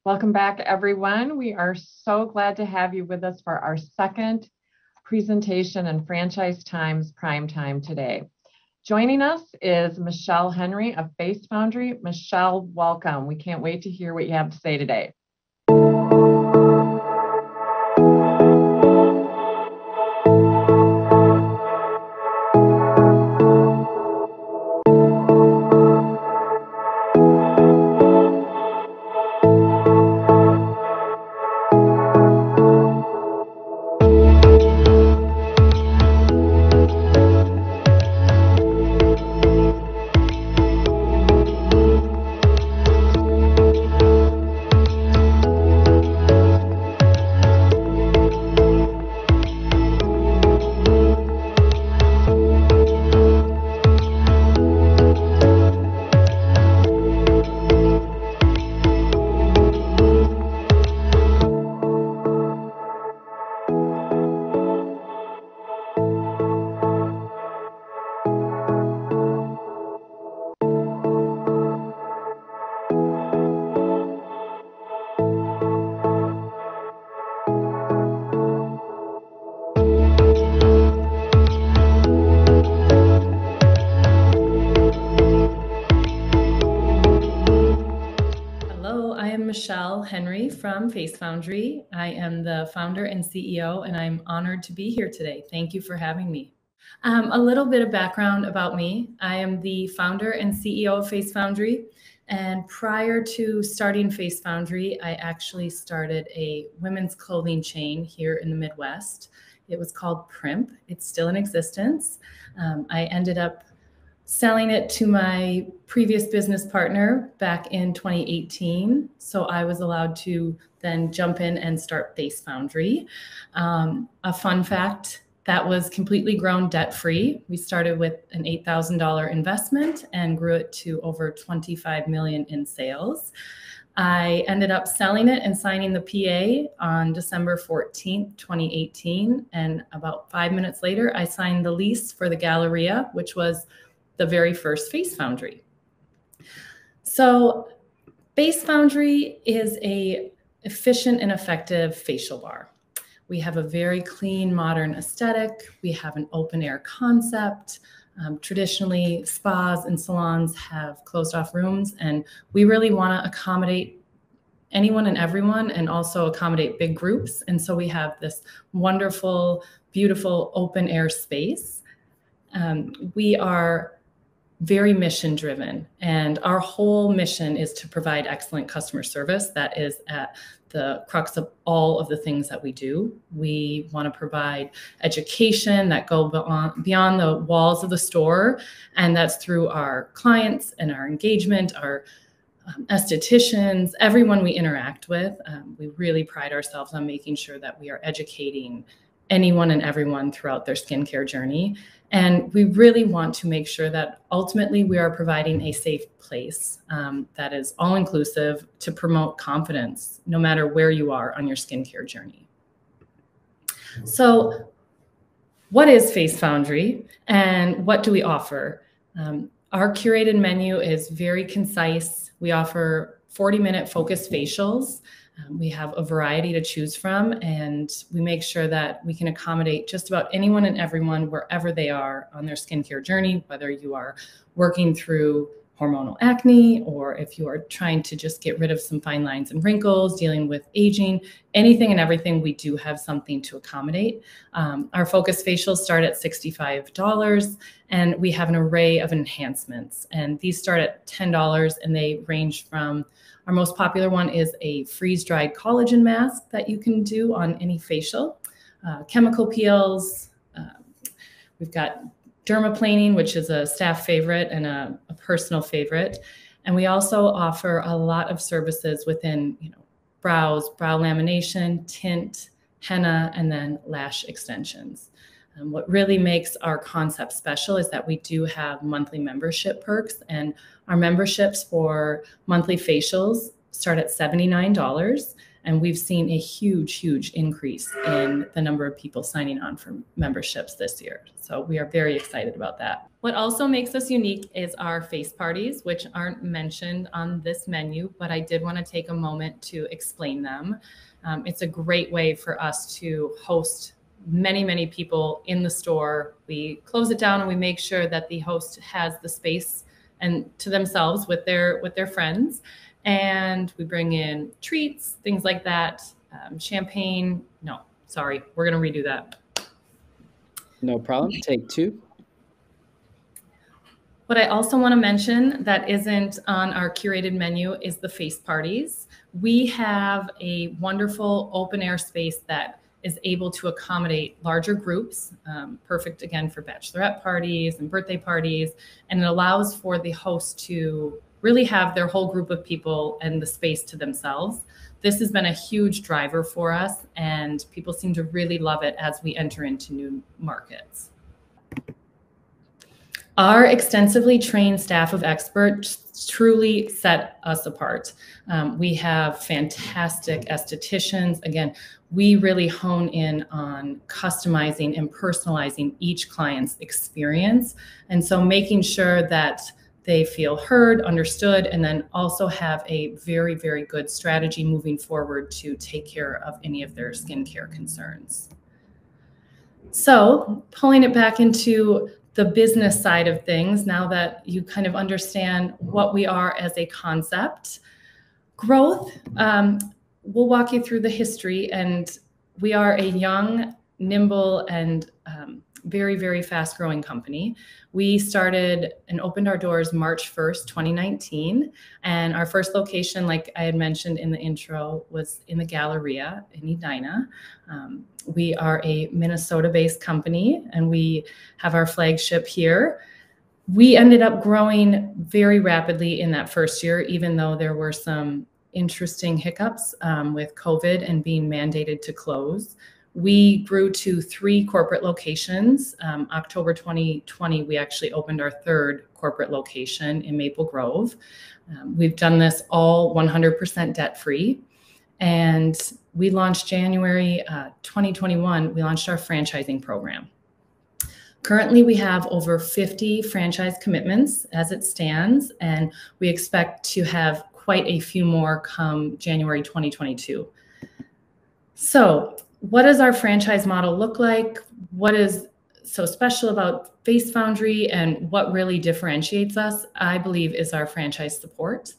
Welcome back, everyone. We are so glad to have you with us for our second presentation in Franchise Times Prime Time today. Joining us is Michele Henry of FACE Foundry. Michele, welcome. We can't wait to hear what you have to say today. Michele Henry from FACE Foundry. I am the founder and CEO, and I'm honored to be here today. Thank you for having me. A little bit of background about me. I am the founder and CEO of FACE Foundry. And prior to starting FACE Foundry, I actually started a women's clothing chain here in the Midwest. It was called Primp. It's still in existence. I ended up selling it to my previous business partner back in 2018. So I was allowed to then jump in and start FACE Foundry. A fun fact, that was completely grown debt-free. We started with an $8,000 investment and grew it to over $25 million in sales. I ended up selling it and signing the PA on December 14th, 2018. And about 5 minutes later, I signed the lease for the Galleria, which was the very first FACE Foundry. So FACE Foundry is an efficient and effective facial bar. We have a very clean, modern aesthetic. We have an open air concept. Traditionally, spas and salons have closed off rooms, and we really want to accommodate anyone and everyone and also accommodate big groups. And so we have this wonderful, beautiful open air space. We are very mission driven, and our whole mission is to provide excellent customer service. That is at the crux of all of the things that we do. We want to provide education that go beyond the walls of the store, and that's through our clients and our engagement, our estheticians, everyone we interact with. We really pride ourselves on making sure that we are educating anyone and everyone throughout their skincare journey. And we really want to make sure that ultimately we are providing a safe place that is all-inclusive to promote confidence, no matter where you are on your skincare journey. So what is FACE Foundry and what do we offer? Our curated menu is very concise. We offer 40-minute focused facials. We have a variety to choose from, and we make sure that we can accommodate just about anyone and everyone wherever they are on their skincare journey, whether you are working through hormonal acne or if you are trying to just get rid of some fine lines and wrinkles, dealing with aging, anything and everything, we do have something to accommodate. Our focus facials start at $65, and we have an array of enhancements, and these start at $10, and they range from our most popular one is a freeze-dried collagen mask that you can do on any facial, chemical peels. We've got dermaplaning, which is a staff favorite and a personal favorite. And we also offer a lot of services within, brows, brow lamination, tint, henna, and then lash extensions. What really makes our concept special is that we do have monthly membership perks, and our memberships for monthly facials start at $79, And we've seen a huge increase in the number of people signing on for memberships this year. So we are very excited about that. What also makes us unique is our face parties, which aren't mentioned on this menu, but I did want to take a moment to explain them. It's a great way for us to host many people in the store. We close it down and we make sure that the host has the space and to themselves with their friends. And we bring in treats, things like that, champagne. No, sorry, we're going to redo that. No problem. Take two. What I also want to mention that isn't on our curated menu is the face parties. We have a wonderful open air space that is able to accommodate larger groups, perfect again for bachelorette parties and birthday parties. And it allows for the host to really have their whole group of people and the space to themselves. This has been a huge driver for us, and people seem to really love it as we enter into new markets. Our extensively trained staff of experts truly set us apart. We have fantastic estheticians. Again, we really hone in on customizing and personalizing each client's experience. And so making sure that they feel heard, understood, and then also have a very good strategy moving forward to take care of any of their skincare concerns. So pulling it back into the business side of things, now that you kind of understand what we are as a concept, growth, we'll walk you through the history. And we are a young, nimble, and very fast growing company. We started and opened our doors March 1st, 2019. And our first location, like I had mentioned in the intro, was in the Galleria in Edina. We are a Minnesota-based company, and we have our flagship here. We ended up growing very rapidly in that first year, even though there were some interesting hiccups with COVID and being mandated to close. We grew to 3 corporate locations. October 2020, we actually opened our 3rd corporate location in Maple Grove. We've done this all 100% debt-free. And we launched January 2021, we launched our franchising program. Currently, we have over 50 franchise commitments as it stands, and we expect to have quite a few more come January 2022. So what does our franchise model look like? What is so special about Face Foundry, and what really differentiates us, I believe, is our franchise support.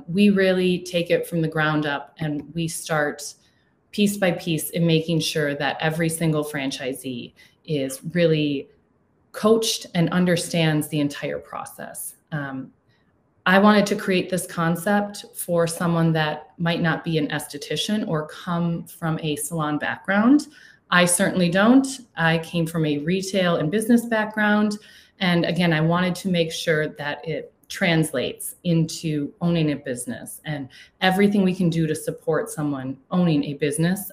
We really take it from the ground up, and we start piece by piece in making sure that every single franchisee is really coached and understands the entire process. I wanted to create this concept for someone that might not be an esthetician or come from a salon background. I certainly don't. I came from a retail and business background. And again, I wanted to make sure that it translates into owning a business and everything we can do to support someone owning a business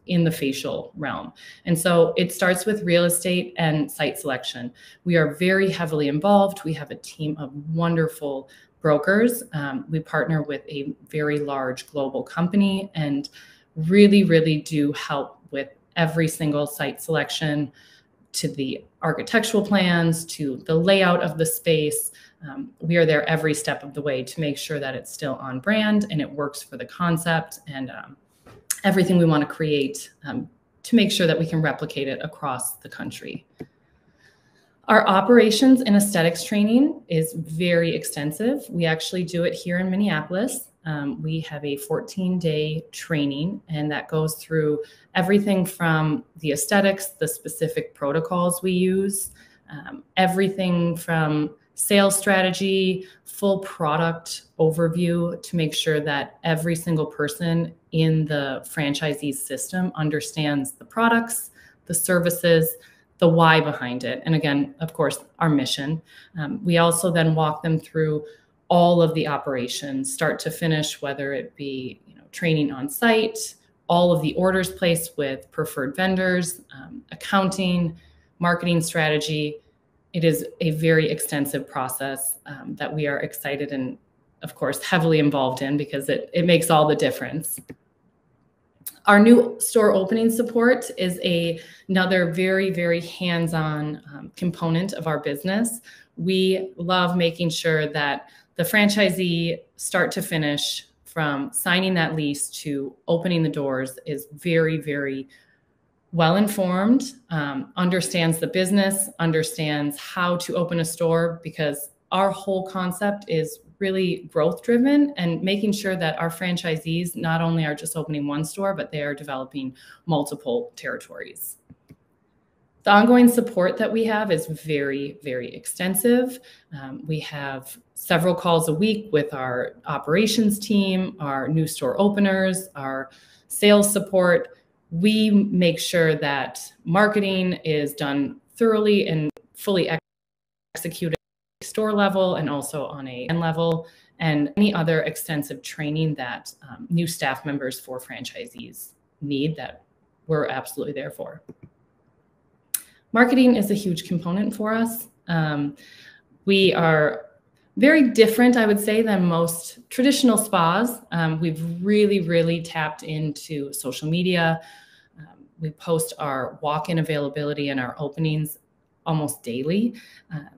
in the facial realm. And so it starts with real estate and site selection. We are very heavily involved. We have a team of wonderful brokers. We partner with a very large global company and really do help with every single site selection, to the architectural plans, to the layout of the space. We are there every step of the way to make sure that it's still on brand and it works for the concept, and everything we want to create to make sure that we can replicate it across the country. Our operations and aesthetics training is very extensive. We actually do it here in Minneapolis. We have a 14-day training, and that goes through everything from the aesthetics, the specific protocols we use, everything from sales strategy, full product overview, to make sure that every single person in the franchisee's system understands the products, the services, the why behind it. And again, of course, our mission. We also then walk them through all of the operations, start to finish, whether it be training on site, all of the orders placed with preferred vendors, accounting, marketing strategy. It is a very extensive process that we are excited and, of course, heavily involved in, because it makes all the difference. Our new store opening support is another very, very hands-on component of our business. We love making sure that the franchisee, start to finish, from signing that lease to opening the doors, is very, very well-informed, understands the business, understands how to open a store, because our whole concept is really growth-driven and making sure that our franchisees not only are just opening one store, but they are developing multiple territories. The ongoing support that we have is very, very extensive. We have several calls a week with our operations team, our new store openers, our sales support. We make sure that marketing is done thoroughly and fully executed at store level and also on a level, and any other extensive training that new staff members for franchisees need, that we're absolutely there for. Marketing is a huge component for us. We are very different, I would say, than most traditional spas. We've really, really tapped into social media. We post our walk-in availability and our openings almost daily.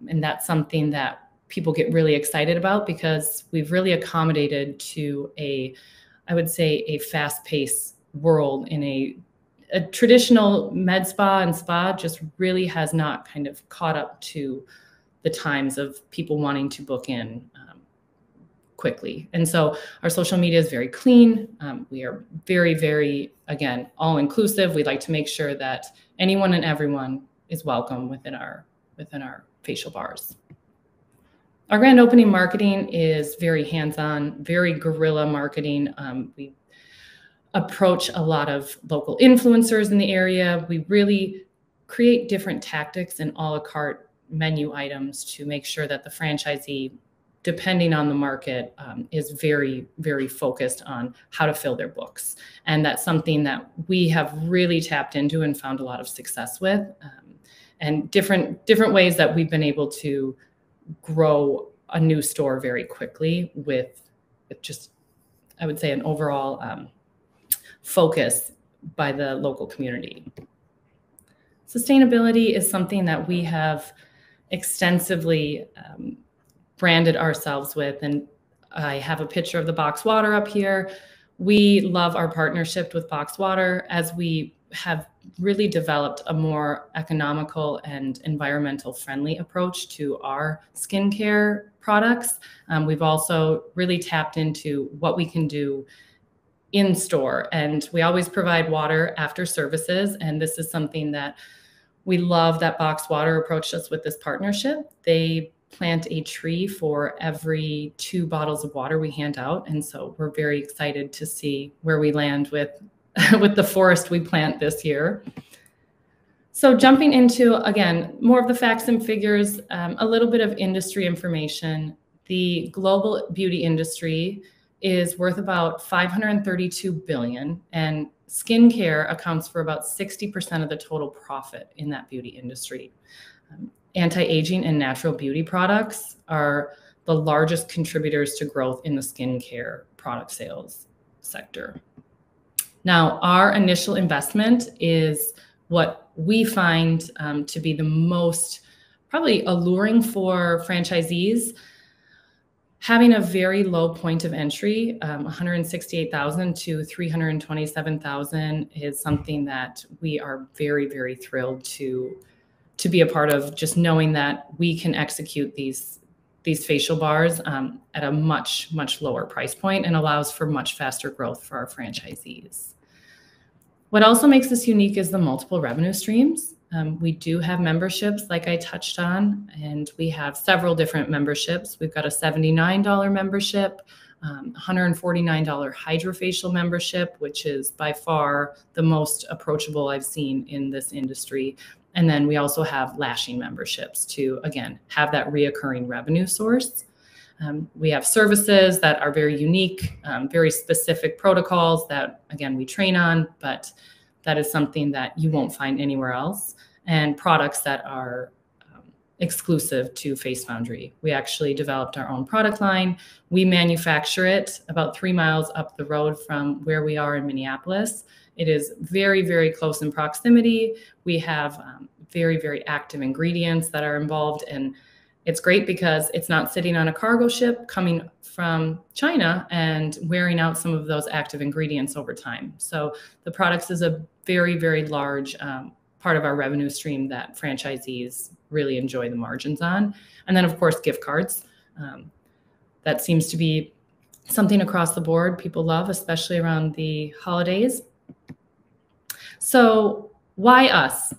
And that's something that people get really excited about, because we've really accommodated to I would say, a fast-paced world. In a traditional med spa and spa just really has not kind of caught up to the times of people wanting to book in quickly. And so our social media is very clean. We are very, very, again, all-inclusive. We like to make sure that anyone and everyone is welcome within our facial bars. Our grand opening marketing is very hands-on, very guerrilla marketing. We approach a lot of local influencers in the area. We really create different tactics and a la carte menu items to make sure that the franchisee, depending on the market, is very, very focused on how to fill their books. And that's something that we have really tapped into and found a lot of success with, and different ways that we've been able to grow a new store very quickly with just, I would say, an overall focus by the local community. Sustainability is something that we have extensively branded ourselves with, and I have a picture of the Box Water up here. We love our partnership with Box Water, as we have really developed a more economical and environmental friendly approach to our skincare products. We've also really tapped into what we can do in store, and we always provide water after services. And this is something that we love, that Box Water approached us with this partnership. They plant a tree for every 2 bottles of water we hand out. And so we're very excited to see where we land with the forest we plant this year. So jumping into, again, more of the facts and figures, a little bit of industry information. The global beauty industry is worth about $532 billion, and skincare accounts for about 60% of the total profit in that beauty industry. Anti-aging and natural beauty products are the largest contributors to growth in the skincare product sales sector. Now, our initial investment is what we find to be the most probably alluring for franchisees. Having a very low point of entry, $168,000 to $327,000, is something that we are very, very thrilled to be a part of, just knowing that we can execute these facial bars at a much, much lower price point, and allows for much faster growth for our franchisees. What also makes this unique is the multiple revenue streams. We do have memberships, like I touched on, and we have several different memberships. We've got a $79 membership, $149 hydrofacial membership, which is by far the most approachable I've seen in this industry. And then we also have lashing memberships to, again, have that reoccurring revenue source. We have services that are very unique, very specific protocols that, again, we train on, but that is something that you won't find anywhere else. And products that are exclusive to Face Foundry. We actually developed our own product line. We manufacture it about 3 miles up the road from where we are in Minneapolis. It is very, very close in proximity. We have very, very active ingredients that are involved, and it's great because it's not sitting on a cargo ship coming from China and wearing out some of those active ingredients over time. So the products is a very, very large part of our revenue stream that franchisees really enjoy the margins on. And then, of course, gift cards. That seems to be something across the board people love, especially around the holidays. So why us?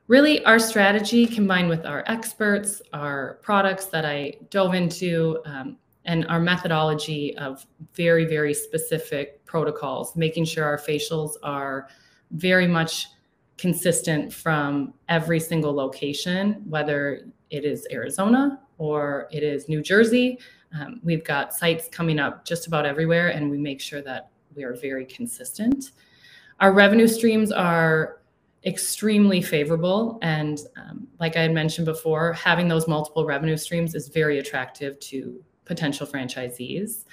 Really, our strategy combined with our experts, our products that I dove into, and our methodology of very, very specific protocols, making sure our facials are very much consistent from every single location, whether it is Arizona or it is New Jersey. We've got sites coming up just about everywhere, and we make sure that we are very consistent. Our revenue streams are extremely favorable. And like I had mentioned before, having those multiple revenue streams is very attractive to potential franchisees.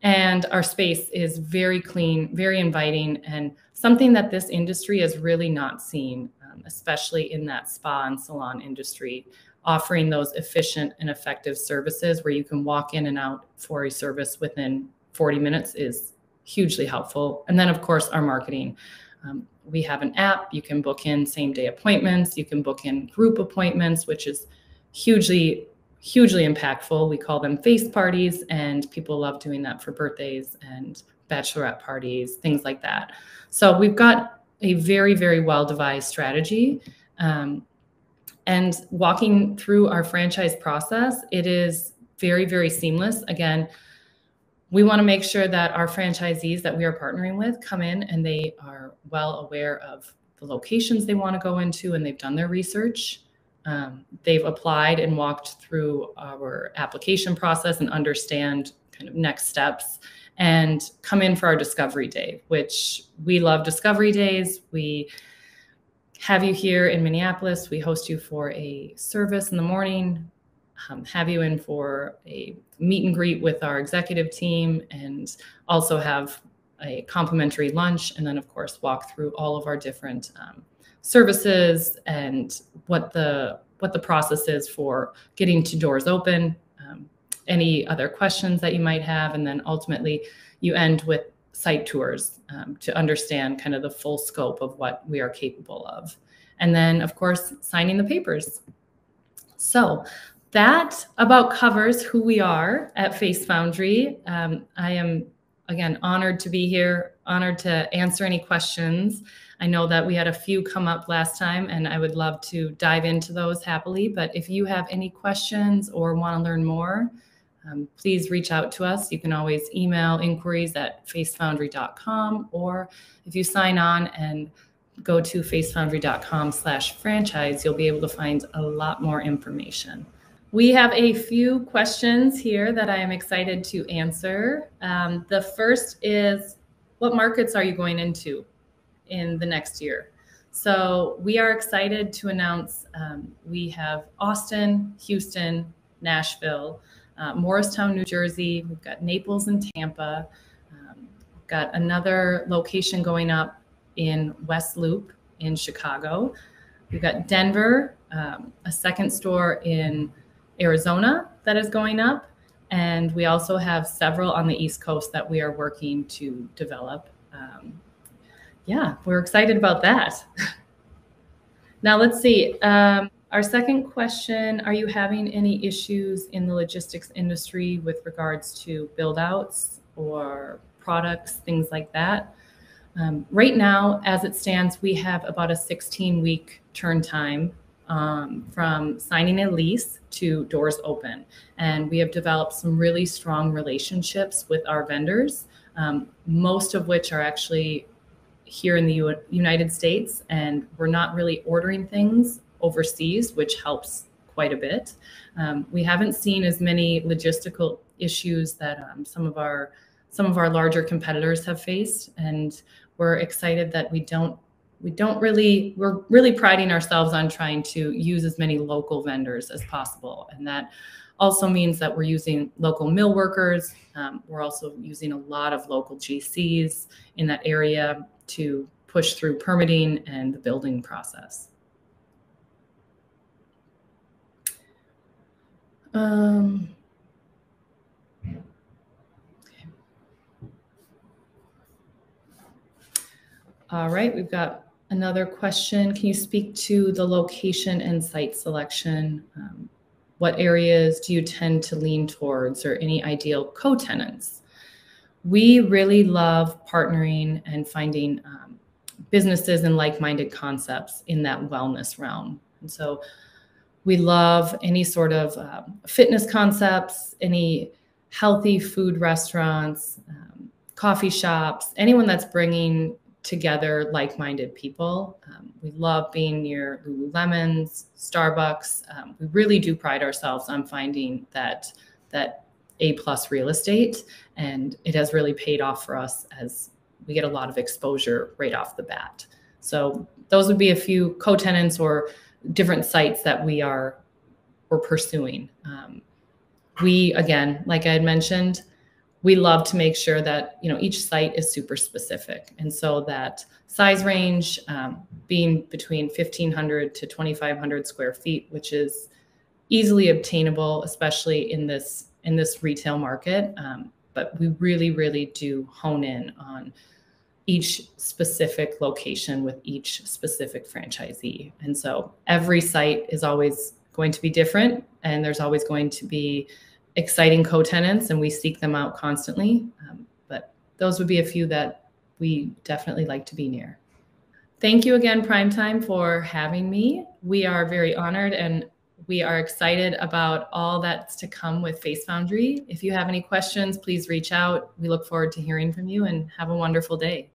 And our space is very clean, very inviting, and something that this industry has really not seen, especially in that spa and salon industry, offering those efficient and effective services where you can walk in and out for a service within 40 minutes is hugely helpful. And then, of course, our marketing. We have an app. You can book in same-day appointments. You can book in group appointments, which is hugely impactful. We call them face parties, and people love doing that for birthdays and bachelorette parties, things like that. So we've got a very, very well-devised strategy. And walking through our franchise process, it is very, very seamless. Again, we want to make sure that our franchisees that we are partnering with come in and they are well aware of the locations they want to go into, and they've done their research. They've applied and walked through our application process and understand kind of next steps, and come in for our discovery day, which we love discovery days. We have you here in Minneapolis. We host you for a service in the morning, have you in for a meet and greet with our executive team, and also have a complimentary lunch. And then, of course, walk through all of our different services and what the process is for getting to doors open, any other questions that you might have. And then ultimately you end with site tours to understand kind of the full scope of what we are capable of. And then, of course, signing the papers. So that about covers who we are at Face Foundry. I am, again, honored to be here, honored to answer any questions. I know that we had a few come up last time, and I would love to dive into those happily. But if you have any questions or want to learn more, please reach out to us. You can always email inquiries@facefoundry.com, or if you sign on and go to facefoundry.com/franchise, you'll be able to find a lot more information. We have a few questions here that I am excited to answer. The first is, what markets are you going into in the next year? So we are excited to announce we have Austin, Houston, Nashville, Morristown, New Jersey. We've got Naples and Tampa. We've got another location going up in West Loop in Chicago. We've got Denver, a second store in Arizona that is going up. And we also have several on the East Coast that we are working to develop. Yeah, we're excited about that. Now let's see. Our second question, are you having any issues in the logistics industry with regards to build outs or products, things like that? Right now, as it stands, we have about a 16-week turn time from signing a lease to doors open. And we have developed some really strong relationships with our vendors, most of which are actually here in the United States, and we're not really ordering things overseas, which helps quite a bit. We haven't seen as many logistical issues that some of our larger competitors have faced, and we're excited that we don't we're really priding ourselves on trying to use as many local vendors as possible. And that also means that we're using local mill workers. We're also using a lot of local GCs in that area to push through permitting and the building process. All right, we've got another question. Can you speak to the location and site selection? What areas do you tend to lean towards, or any ideal co-tenants? We really love partnering and finding businesses and like-minded concepts in that wellness realm. And so we love any sort of fitness concepts, any healthy food restaurants, coffee shops, anyone that's bringing together like-minded people. We love being near Lululemon's, Starbucks. We really do pride ourselves on finding that A+ real estate, and it has really paid off for us as we get a lot of exposure right off the bat. So those would be a few co-tenants or different sites that we're pursuing. We, again, like I had mentioned, we love to make sure that each site is super specific, and so that size range being between 1,500 to 2,500 square feet, which is easily obtainable, especially in this retail market. But we really, really do hone in on each specific location with each specific franchisee, and so every site is always going to be different, and there's always going to be exciting co-tenants, and we seek them out constantly. But those would be a few that we definitely like to be near. Thank you again, Primetime, for having me. We are very honored, and we are excited about all that's to come with Face Foundry. If you have any questions, please reach out. We look forward to hearing from you, and have a wonderful day.